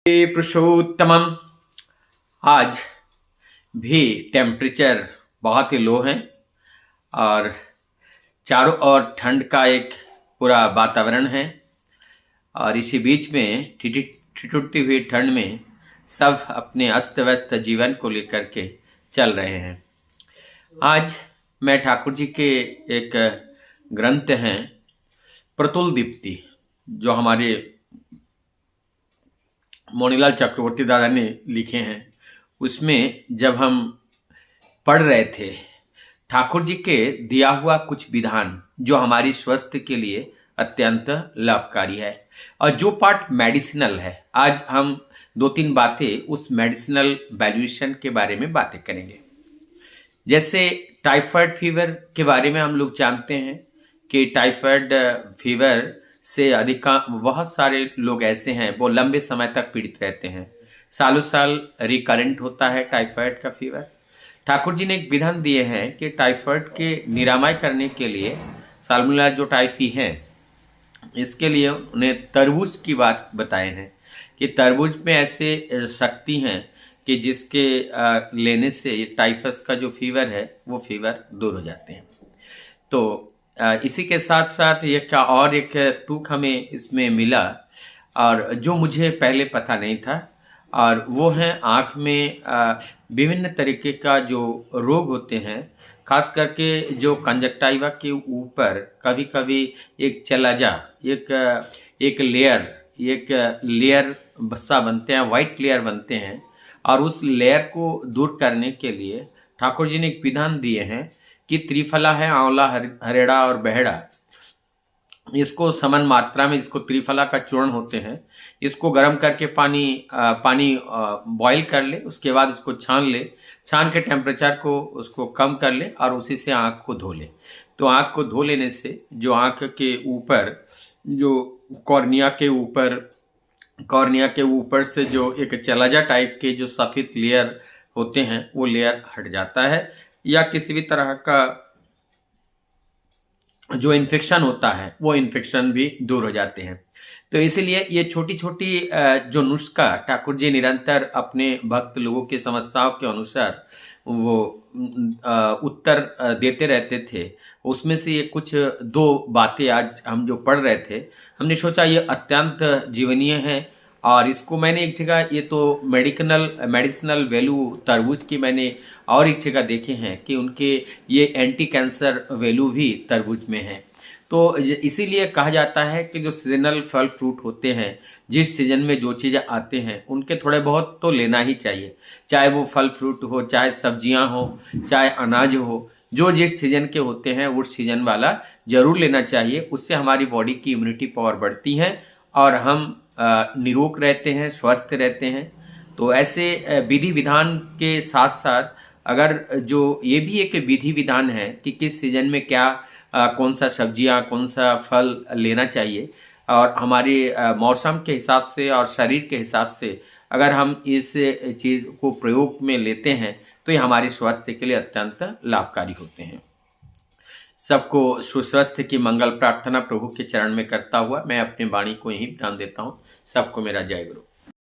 पुरुषोत्तमम। आज भी टेम्परेचर बहुत ही लो है और चारों ओर ठंड का एक पूरा वातावरण है और इसी बीच में ठिठुरती हुई ठंड में सब अपने अस्त व्यस्त जीवन को लेकर के चल रहे हैं। आज मैं ठाकुर जी के एक ग्रंथ हैं प्रतुल दीप्ति, जो हमारे मोनीलाल चक्रवर्ती दादा ने लिखे हैं, उसमें जब हम पढ़ रहे थे ठाकुर जी के दिया हुआ कुछ विधान जो हमारी स्वास्थ्य के लिए अत्यंत लाभकारी है और जो पार्ट मेडिसिनल है, आज हम दो तीन बातें उस मेडिसिनल वैल्यूएशन के बारे में बातें करेंगे। जैसे टाइफाइड फीवर के बारे में हम लोग जानते हैं कि टाइफाइड फीवर से बहुत सारे लोग ऐसे हैं वो लंबे समय तक पीड़ित रहते हैं, सालों साल रिकरेंट होता है टाइफाइड का फीवर। ठाकुर जी ने एक विधान दिए हैं कि टाइफाइड के निरामय करने के लिए, साल्मोनेला जो टाइफी है इसके लिए उन्हें तरबूज की बात बताए हैं कि तरबूज में ऐसे शक्ति हैं कि जिसके लेने से ये टाइफस का जो फीवर है वो फीवर दूर हो जाते हैं। तो इसी के साथ साथ ये क्या और एक तुक हमें इसमें मिला और जो मुझे पहले पता नहीं था, और वो है आँख में विभिन्न तरीके का जो रोग होते हैं, खास करके जो कंजक्टाइवा के ऊपर कभी कभी एक चलाजा एक लेयर बस्सा बनते हैं, वाइट लेयर बनते हैं, और उस लेयर को दूर करने के लिए ठाकुर जी ने एक विधान दिए हैं कि त्रिफला है, आंवला, हरेड़ा और बहेड़ा, इसको समान मात्रा में, इसको त्रिफला का चूर्ण होते हैं, इसको गर्म करके पानी बॉईल कर ले, उसके बाद उसको छान के टेम्परेचर को उसको कम कर ले और उसी से आँख को धो ले। तो आँख को धो लेने से जो आँख के ऊपर जो कॉर्निया के ऊपर से जो एक चलाजा टाइप के जो सफ़ेद लेयर होते हैं वो लेयर हट जाता है, या किसी भी तरह का जो इन्फेक्शन होता है वो इन्फेक्शन भी दूर हो जाते हैं। तो इसीलिए ये छोटी छोटी जो नुस्खा ठाकुर जी निरंतर अपने भक्त लोगों की समस्याओं के अनुसार वो उत्तर देते रहते थे, उसमें से ये कुछ दो बातें आज हम जो पढ़ रहे थे, हमने सोचा ये अत्यंत जीवनीय है। और इसको मैंने एक जगह, ये तो मेडिसिनल वैल्यू तरबूज की मैंने और एक जगह देखे हैं कि उनके ये एंटी कैंसर वैल्यू भी तरबूज में है। तो इसीलिए कहा जाता है कि जो सीजनल फल फ्रूट होते हैं, जिस सीजन में जो चीज़ें आते हैं उनके थोड़े बहुत तो लेना ही चाहिए, चाहे वो फल फ्रूट हो, चाहे सब्जियां हो, चाहे अनाज हो, जो जिस सीजन के होते हैं उस सीजन वाला जरूर लेना चाहिए। उससे हमारी बॉडी की इम्यूनिटी पावर बढ़ती है और हम निरोग रहते हैं, स्वस्थ रहते हैं। तो ऐसे विधि विधान के साथ साथ अगर जो ये भी एक विधि विधान है कि किस सीजन में क्या कौन सा सब्जियां, कौन सा फल लेना चाहिए, और हमारे मौसम के हिसाब से और शरीर के हिसाब से अगर हम इस चीज़ को प्रयोग में लेते हैं तो ये हमारे स्वास्थ्य के लिए अत्यंत लाभकारी होते हैं। सबको सुस्वास्थ्य की मंगल प्रार्थना प्रभु के चरण में करता हुआ मैं अपनी वाणी को यहीं विराम देता हूँ। सबको मेरा जय गुरु।